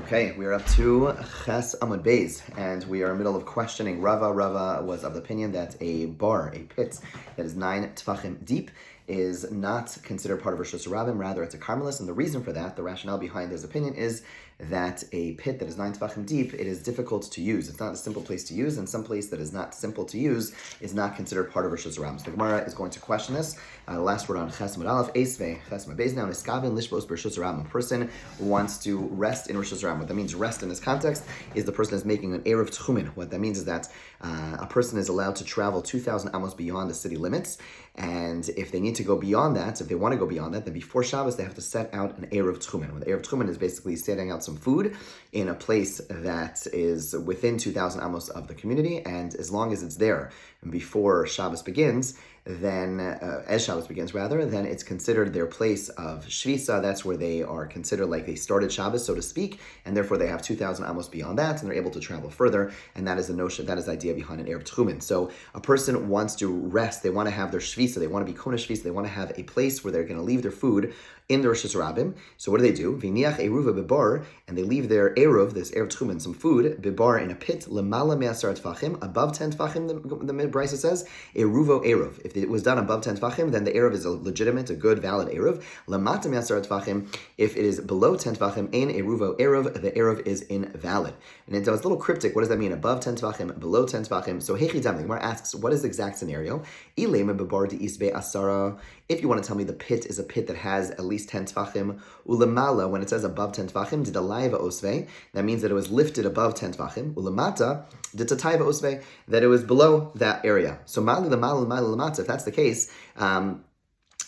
Okay, we are up to Ches Amud Beis, and we are in the middle of questioning Rava. Rava was of the opinion that a pit that is 9 tefachim deep, is not considered part of Rosh Hashanah. Rather, it's a Carmelis, and the reason for that, the rationale behind his opinion, is that a pit that is 9 tefachim deep, it is difficult to use. It's not a simple place to use, and some place that is not simple to use is not considered part of Rosh Hashanah. So the Gemara is going to question this. The last word on Ches Amud Aleph, Eisvei, Ches Amud Beis now, Niskavin Lishbos Rosh Hashanah. A person wants to rest in Rosh Hashanah. What that means, rest in this context, is the person is making an Erev Tchumen. What that means is that a person is allowed to travel 2,000 amos beyond the city limits, and if they need to go beyond that, if they want to go beyond that, then before Shabbos they have to set out an Erev Tchumen. Well, the Erev Tchumen is basically setting out some food in a place that is within 2,000 amos of the community, and as long as it's there before Shabbos begins, then as Shabbos begins, then it's considered their place of Shvisa. That's where they are considered like they started Shabbos, so to speak, and therefore they have 2,000 amos beyond that, and they're able to travel further, and that is the notion, that is the idea behind an Erev Tchumen. So a person wants to rest, they want to have their Shvisa, they want to be Kona Shvisa, they want to have a place where they're going to leave their food in the Rosh Hashanah. So what do? V'niach eruva bebar, and they leave their eruv, this Erev Tchumen, some food, bebar, in a pit, lemala me'asar tefachim, above 10 tefachim, the Brisa says, eruvo eruv. If it was done above 10 tefachim, then the eruv is a legitimate, a good, valid eruv. Lamata me'asar tefachim, if it is below 10 tefachim, ein eruvo eruv, the eruv is invalid. And it was a little cryptic. What does that mean? Above 10 tefachim, below 10 tefachim. So Hechidam, the Gemara asks, what is the exact scenario? Ilema bebar de isbe asara. If you want to tell me the pit is a pit that has at least 10 tefachim, ulamala, when it says above 10 tefachim, did alayva osve, that means that it was lifted above 10 tefachim, ulamata, did tatayva osve, that it was below that area. So mali lamata, if that's the case,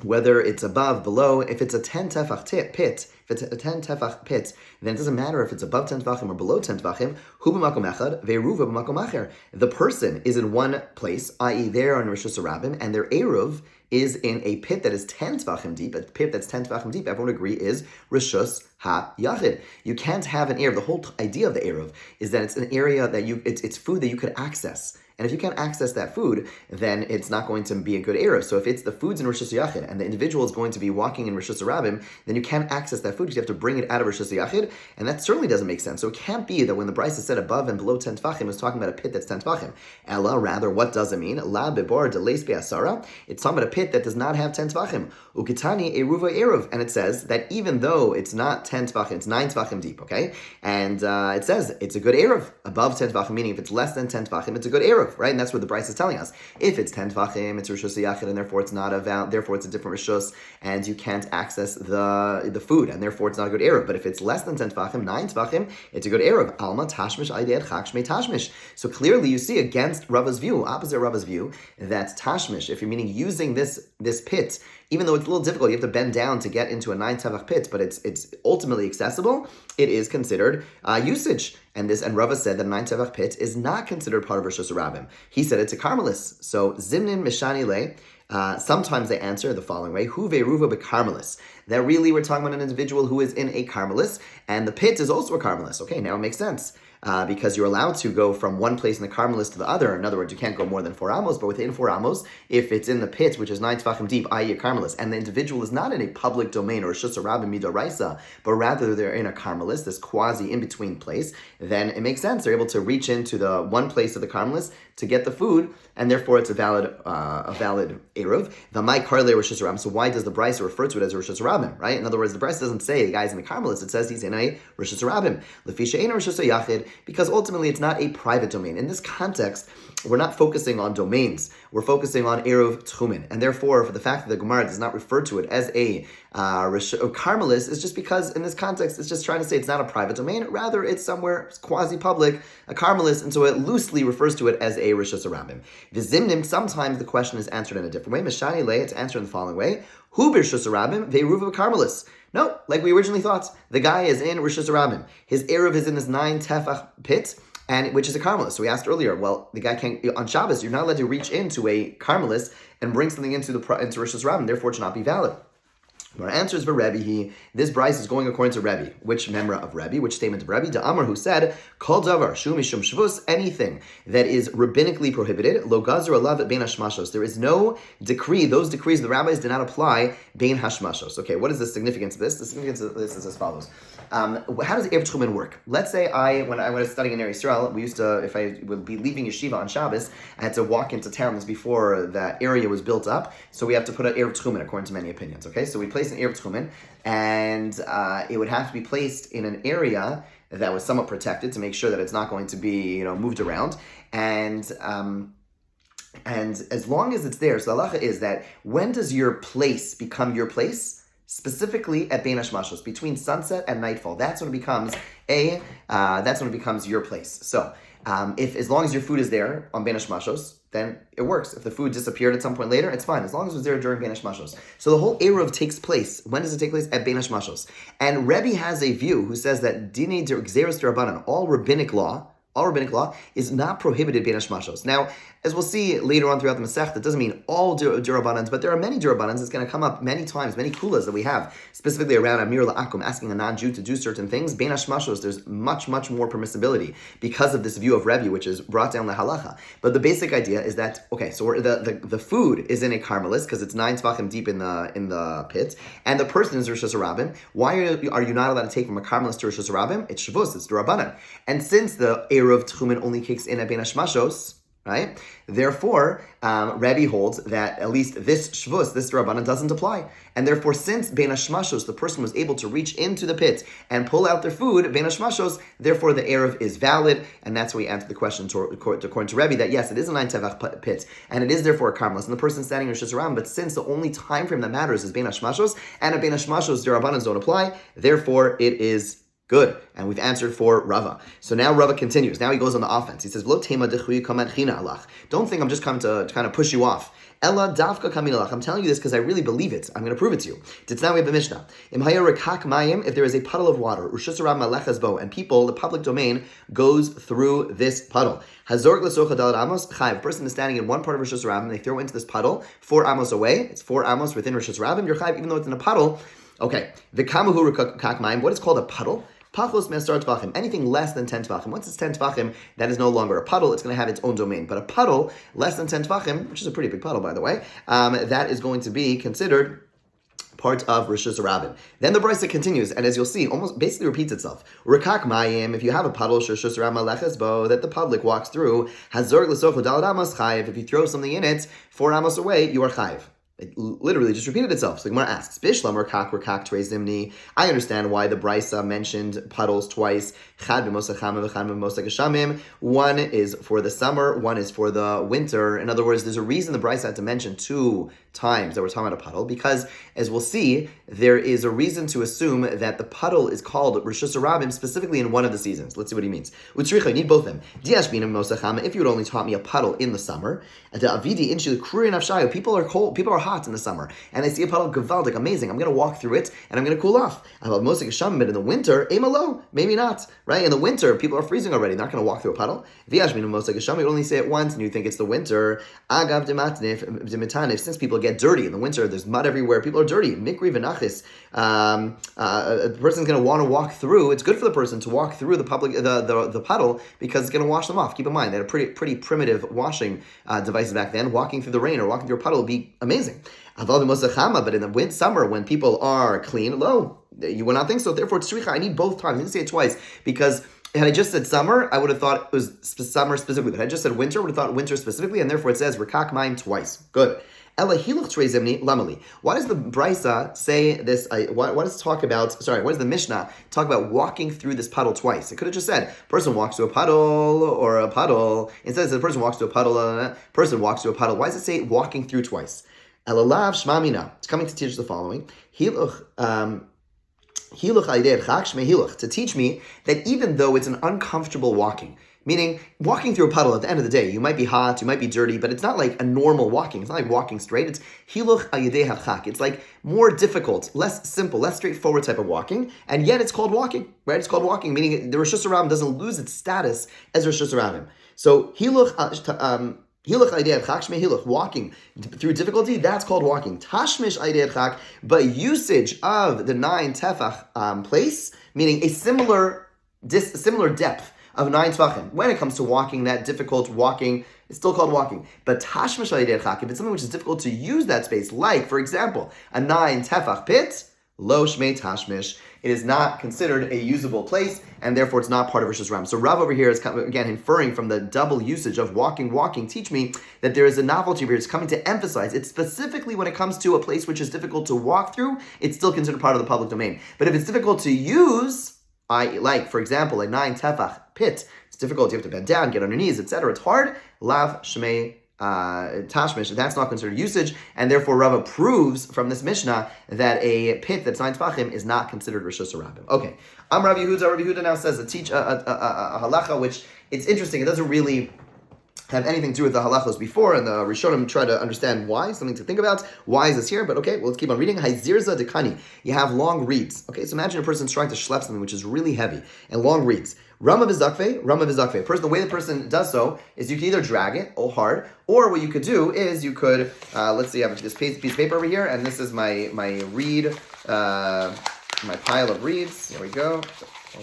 whether it's above, below, if it's a 10 tefach pit, if it's a 10 tefach pit, then it doesn't matter if it's above 10 tefachim or below 10 tefachim. Hu b'makom echad, ve'eruva b'makom acher. The person is in one place, i.e. they're on Rosh Hashanah, and their eruv is in a pit that is 10 tefachim deep. A pit that's 10 tefachim deep, everyone would agree, is Rishus ha-yachid. You can't have an eruv. The whole idea of the eruv is that it's an area that it's food that you could access. And if you can't access that food, then it's not going to be a good eruv. So if it's the food's in Rosh Hashanah and the individual is going to be walking in Rosh Hashanah, then you can't access that food because you have to bring it out of Rosh Hashanah, and that certainly doesn't make sense. So it can't be that when the Brisa said above and below 10 tefachim, it's talking about a pit that's 10 tefachim. Ella, rather, what does it mean? La bebar deleis be'asara. It's talking about a pit that does not have 10 tefachim. Ukitani eruva eruv, and it says that even though it's not 10 tefachim, it's 9 tefachim deep. Okay, and it says it's a good eruv above 10 tefachim, meaning if it's less than 10 tefachim, it's a good eruv. Right, and that's what the Brisa is telling us. If it's 10 tefachim, it's Rishus Yachid, and therefore it's not therefore it's a different Rishus, and you can't access the food, and therefore it's not a good eruv. But if it's less than 10 tefachim, 9 tefachim, it's a good eruv. Alma tashmish ayded chak shmei tashmish. So clearly you see against Rava's view, opposite Rava's view, that tashmish, if you're meaning using this pit, even though it's a little difficult, you have to bend down to get into a 9 tefach pit, but it's ultimately accessible, it is considered usage. And Rava said that a 9 tefach pit is not considered part of Rosh Hashanah. He said it's a Carmelis. So zimnin mishani le. Sometimes they answer the following way: Hu ve'ruva be'Carmelis. That really we're talking about an individual who is in a Carmelis, and the pit is also a Carmelis. Okay, now it makes sense. Because you're allowed to go from one place in the Carmelis to the other. In other words, you can't go more than 4 amos, but within 4 amos, if it's in the pit, which is 9 tefachim deep, i.e. a Carmelis, and the individual is not in a public domain or a Shus Rabim Midoraisa, but rather they're in a Carmelis, this quasi in-between place, then it makes sense. They're able to reach into the one place of the Carmelis to get the food, and therefore it's a valid eruv. V'mai karle Rosh Hashanah. So why does the Brisa refer to it as a Rosh Hashanah? Right? In other words, the Brisa doesn't say the guy's in the Carmelis. It says he's in a Rosh Hashanah. Lefisha ein Rosh Hashanah, because ultimately it's not a private domain. In this context, we're not focusing on domains. We're focusing on eruv tchumen, and therefore, for the fact that the Gemara does not refer to it as a Carmelis, is just because in this context it's just trying to say it's not a private domain. Rather, it's somewhere quasi-public, a Carmelis, and so it loosely refers to it as a Rosh Hashanah. V'zimnim, sometimes the question is answered in a different way. Mishani le, it's answered in the following way: Hu b'Rosh Hashanah ve'eruv Carmelis. No, like we originally thought, the guy is in Rosh Hashanah. His eruv is in this 9 tefach pit, and which is a Carmelis. So we asked earlier, well, the guy can't, on Shabbos, you're not allowed to reach into a Carmelis and bring something into Rosh Hashanah, therefore it should not be valid. Our answer is for Rebbe. This Bryce is going according to Rebbe. Which member of Rebbe? Which statement of Rebbe? De Amar, who said, Kol davar shu mishum shvus, anything that is rabbinically prohibited, lo gazur alav bein hashmashos. There is no decree. Those decrees of the rabbis did not apply bein hashmashos. Okay, what is the significance of this? The significance of this is as follows. how does Erev Tchumen work? Let's say when I was studying in Eretz Yisrael, we used to, if I would be leaving yeshiva on Shabbos, I had to walk into towns before that area was built up, so we have to put an Erev Tchumen according to many opinions, okay? So we place an Erev Tchumen, and it would have to be placed in an area that was somewhat protected to make sure that it's not going to be, moved around, and as long as it's there, so the halacha is that when does your place become your place? Specifically at Bein Hashmashos, between sunset and nightfall. That's when it becomes your place. So if as long as your food is there on Bein Hashmashos, then it works. If the food disappeared at some point later, it's fine, as long as it was there during Bein Hashmashos. So the whole Eruv takes place. When does it take place? At Bein Hashmashos. And Rebbe has a view who says that Dinei Gzeres D'Rabbanan, all rabbinic law is not prohibited Bein Hashmashos. Now, as we'll see later on throughout the Masech, that doesn't mean all D'Rabbanans, but there are many D'Rabbanans. It's going to come up many times, many kulas that we have, specifically around Amir La'akum, asking a non-Jew to do certain things. Bein Hashmashos, there's much, much more permissibility because of this view of Rebbe, which is brought down the halacha. But the basic idea is that, okay, so the food is in a karmelis, because it's 9 tvachim deep in the pit, and the person is Rosh Hashanah. Why are you not allowed to take from a karmelis to Rosh Hashanah? It's Shabbos, it's D'Rabbanan. And since the Eruv Tchumen only kicks in at Bein Hashmashos, right? Therefore, Rebbe holds that at least this Shavuos, this Rabbanan, doesn't apply. And therefore, since Bein Hashmashos, the person was able to reach into the pit and pull out their food, Bein Hashmashos, therefore the Erev is valid. And that's why we answer the question according to Rebbe, that yes, it is a 9 tevach pit, and it is therefore a karmelis, and the person standing in Rosh Hashanah, but since the only time frame that matters is Bein Hashmashos, and at Bein Hashmashos, the Rabbanans don't apply, therefore it is good. And we've answered for Rava. So now Rava continues. Now he goes on the offense. He says, Don't think I'm just coming to kind of push you off. Ella dafka kamin alach. I'm telling you this because I really believe it. I'm going to prove it to you. Now we have the Mishnah. If there is a puddle of water, and people, the public domain, goes through this puddle. A person is standing in one part of Rosh Hashanah, and they throw into this puddle 4 amos away. It's 4 amos within Rosh Hashanah. You're chayiv, even though it's in a puddle. Okay. The kamahu kak mayim. What is called a puddle? Pachlos me'asar tvachim, anything less than 10 tvachim. Once it's 10 tvachim, that is no longer a puddle, it's going to have its own domain. But a puddle less than 10 tvachim, which is a pretty big puddle, by the way, that is going to be considered part of Rosh Hashanah. Then the Brisa continues, and as you'll see, almost basically repeats itself. Rekak mayim, if you have a puddle, Rosh Hashanah leches bo, that the public walks through, hazor l'socho dalad amos chayiv, if you throw something in it 4 amos away, you are chayiv. It literally just repeated itself. So the Gemara asks, Bishlam or kak trei zimni. I understand why the Brisa mentioned puddles twice. One is for the summer, one is for the winter. In other words, there's a reason the Brisa had to mention 2 times that we're talking about a puddle, because as we'll see, there is a reason to assume that the puddle is called Rosh Hashanah specifically in one of the seasons. Let's see what he means. I need both of them. If you would only taught me a puddle in the summer, people are cold, people are hot in the summer, and I see a puddle gavaldik, amazing. I'm going to walk through it and I'm going to cool off. But in the winter, maybe not. Right? In the winter, people are freezing already. They're not going to walk through a puddle. You only say it once and you think it's the winter. Since people get dirty in the winter, there's mud everywhere, people are dirty. Mikri v'nachis. A person's going to want to walk through. It's good for the person to walk through the puddle because it's going to wash them off. Keep in mind, they had a pretty primitive washing devices back then. Walking through the rain or walking through a puddle would be amazing. But in the summer, when people are clean, you would not think so. Therefore, tzricha, I need both times. I didn't say it twice because had I just said summer, I would have thought it was summer specifically. But had I just said winter, I would have thought winter specifically, and therefore it says rekak mayim twice. Good. Ela hiluch trei zimni lamali. Why does the Brisa say this? What does the Mishnah talk about walking through this puddle twice? It could have just said, person walks to a puddle or a puddle. Instead it says, person walks to a puddle, person walks to a puddle. Why does it say walking through twice? Elalav shmamina. It's coming to teach us the following. Hiluch to teach me that even though it's an uncomfortable walking, meaning walking through a puddle at the end of the day, you might be hot, you might be dirty, but it's not like a normal walking. It's not like walking straight. It's hiluch al yedei hachak. It's like more difficult, less simple, less straightforward type of walking, and yet it's called walking, right? It's called walking, meaning the Rosh Hashanah doesn't lose its status as Rosh Hashanah. So hiluch walking through difficulty, that's called walking. Tashmish aidei but usage of the 9 tefach place, meaning a similar depth of 9 tvachim. When it comes to walking, that difficult walking, it's still called walking. But tashmish aidei if it's something which is difficult to use that space, like, for example, a 9 tefach pit, Lo shmei tashmish. It is not considered a usable place, and therefore it's not part of Rishus Ram. So Rav over here is, again, inferring from the double usage of walking, teach me that there is a novelty here. It's coming to emphasize it specifically when it comes to a place which is difficult to walk through, it's still considered part of the public domain. But if it's difficult to use, like, for example, a 9 tefach pit, it's difficult, you have to bend down, get on your knees, etc. It's hard. Lav shmei tashmish, that's not considered usage, and therefore Rava proves from this Mishnah that a pit that's 9 tefachim is not considered Rishus Rabim. Okay, Rav Yehuda now says a halacha, which it's interesting, it doesn't really have anything to do with the halachos before, and the Rishonim try to understand why, something to think about. Why is this here? But okay, well, let's keep on reading. Haizirza dekani. You have long reeds. Okay, so imagine a person's trying to schlep something which is really heavy, and long reeds. Rama v'zakve. The way the person does so is you can either drag it all hard, or what you could do is you could, let's see, I have this piece of paper over here, and this is my reed, my pile of reeds. Here we go.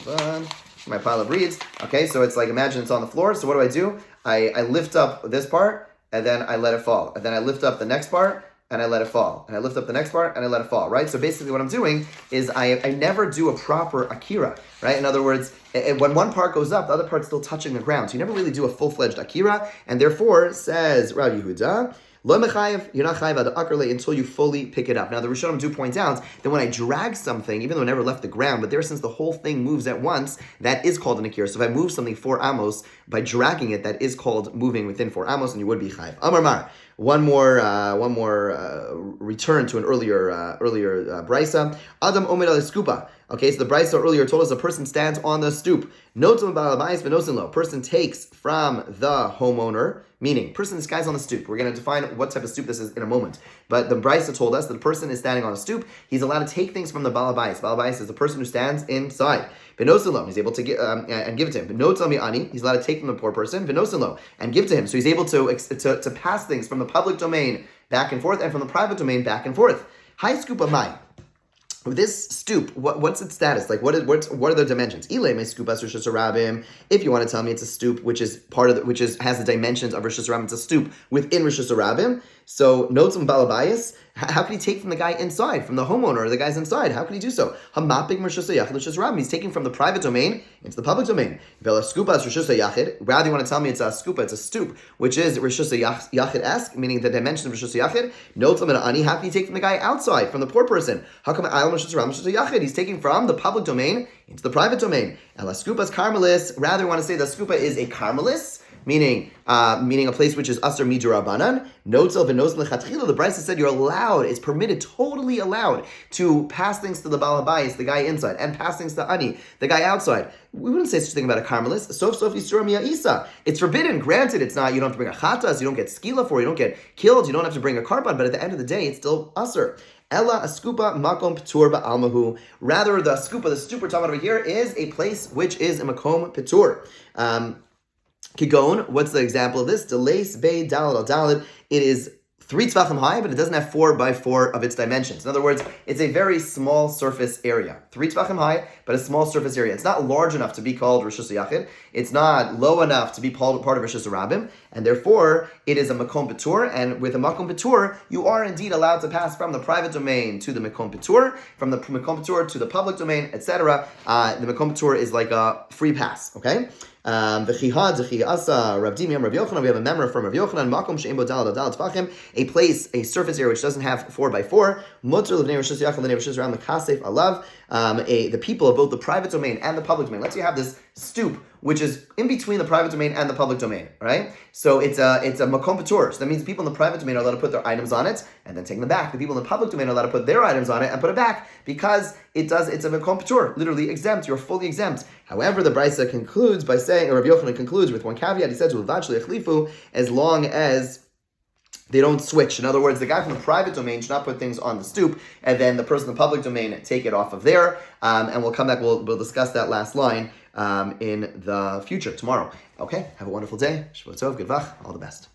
Hold on. My pile of reeds. Okay, so it's like, imagine it's on the floor. So what do? I lift up this part, and then I let it fall. And then I lift up the next part, and I let it fall. And I lift up the next part, and I let it fall, right? So basically what I'm doing is I never do a proper akira, right? In other words, when one part goes up, the other part's still touching the ground. So you never really do a full-fledged akira, and therefore, says Rav Yehuda, Lo mechayev, you're not chayev ad akarle until you fully pick it up. Now the Rishonim do point out that when I drag something, even though it never left the ground, but there since the whole thing moves at once, that is called an akira. So if I move something 4 amos by dragging it, that is called moving within 4 amos, and you would be chayev. Amar mar. One more return to an earlier brisa. Adam omed al skupa. Okay, so the brisa earlier told us a person stands on the stoop. Notam ba'alabayis v'nosin lo. Person takes from the homeowner, meaning this guy's on the stoop. We're going to define what type of stoop this is in a moment. But the brisa told us that the person is standing on a stoop. He's allowed to take things from the ba'alabayis. Ba'alabayis is the person who stands inside. V'nosin lo. He's able to get and give it to him. V'notam mi'ani. He's allowed to take from the poor person. V'nosin lo. And give to him. So he's able to pass things from the public domain back and forth and from the private domain back and forth. Hi skupa mai. This stoop, what's its status? Like, what are the dimensions? If you want to tell me it's a stoop which is has the dimensions of Rishus Rabim, it's a stoop within Rishus Rabim. So notzim balabayis. How can he take from the guy inside, from the homeowner or the guy's inside? How can he do so? Hamapik Rishus Yachid Rishus Rabim. He's taking from the private domain into the public domain. Vela skupa is Rishus Yachid. Rather, you want to tell me it's a skupa, it's a stoop, which is Rishus Yachid-esque, meaning the dimension of Rishus Yachid. Notzim and ani. How can he take from the guy outside, from the poor person? How come Rishus Rabim Rishus Yachid? He's taking from the public domain into the private domain. And la skupa's karmelis. Rather, you want to say the skupa is a karmelis, meaning a place which is asur midurabanan. Notzel v'noz lechatchila. The Brisa said you're allowed, it's permitted, totally allowed to pass things to the balabayis, the guy inside, and pass things to ani, the guy outside. We wouldn't say such a thing about a karmelis. Sof yisur miya'isa. It's forbidden. Granted, it's not. You don't have to bring a chatas. You don't get skila for. You don't get killed. You don't have to bring a karban. But at the end of the day, it's still asur. Ella askupa makom petur ba'almahu. Rather, the skupa, the stoop we're talking about over here, is a place which is a makom petur. Kigon, what's the example of this? Delays bay dalad al dalad. It is 3 tefachim high, but it doesn't have 4 by 4 of its dimensions. In other words, it's a very small surface area. 3 tefachim high, but a small surface area. It's not large enough to be called Rishus Yachid. It's not low enough to be called part of Rishus Rabim, and therefore it is a makom petur. And with a makom petur, you are indeed allowed to pass from the private domain to the makom petur, from the makom petur to the public domain, etc. The makom petur is like a free pass. Okay. We have a memra from Rav Yochanan, a place, a surface area which doesn't have 4 by 4. The people of both the private domain and the public domain. Let's say you have this stoop which is in between the private domain and the public domain, right? So it's a makom petur. So that means people in the private domain are allowed to put their items on it and then take them back. The people in the public domain are allowed to put their items on it and put it back because it's a makom petur, literally exempt. You're fully exempt. However, the Brisa concludes by saying, or Rav Yochanan concludes with one caveat. He says, as long as they don't switch. In other words, the guy from the private domain should not put things on the stoop, and then the person in the public domain take it off of there. And we'll come back, we'll discuss that last line in the future, tomorrow. Okay, have a wonderful day. Shavua tov, good vach, all the best.